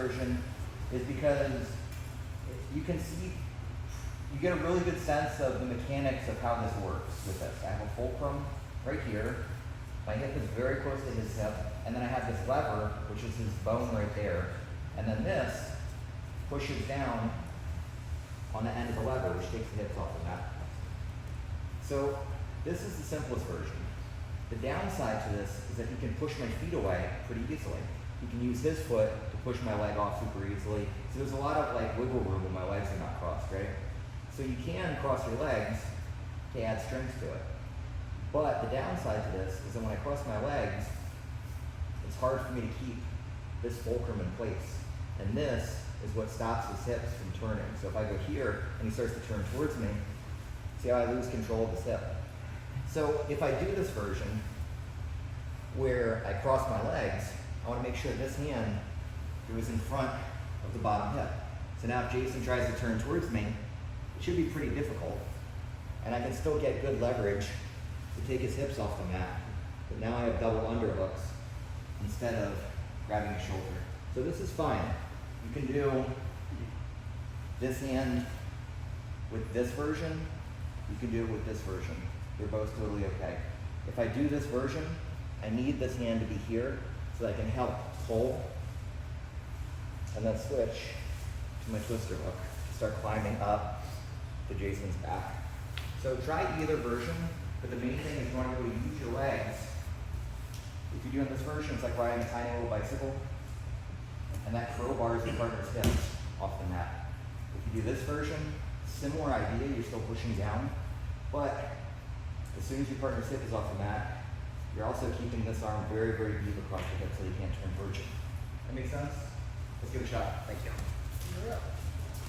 version is because you can see, you get a really good sense of the mechanics of how this works with this. I have a fulcrum right here. My hip is very close to his hip, and then I have this lever, which is his bone right there, and then this pushes down on the end of the lever, which takes the hips off the mat. So this is the simplest version. The downside to this is that he can push my feet away pretty easily. He can use his foot to push my leg off super easily. So there's a lot of like wiggle room when my legs are not crossed, right? So you can cross your legs to add strength to it. But the downside to this is that when I cross my legs, it's hard for me to keep this fulcrum in place. And this is what stops his hips from turning. So if I go here and he starts to turn towards me, see how I lose control of his hip? So if I do this version where I cross my legs, I want to make sure this hand goes in front of the bottom hip. So now if Jason tries to turn towards me, it should be pretty difficult. And I can still get good leverage to take his hips off the mat. But now I have double underhooks instead of grabbing his shoulder. So this is fine. You can do this hand with this version. You can do it with this version. They're both totally okay. If I do this version, I need this hand to be here so that I can help pull and then switch to my twister hook to start climbing up to Jason's back. So try either version, but the main thing is you want to be able to use your legs. If you're doing this version, it's like riding a tiny little bicycle, and that crowbars your partner's hips off the mat. If you do this version, similar idea, you're still pushing down, but as soon as your partner's hip is off the mat, you're also keeping this arm very, very deep across your hip so you can't turn towards you. That make sense? Let's give it a shot. Thank you.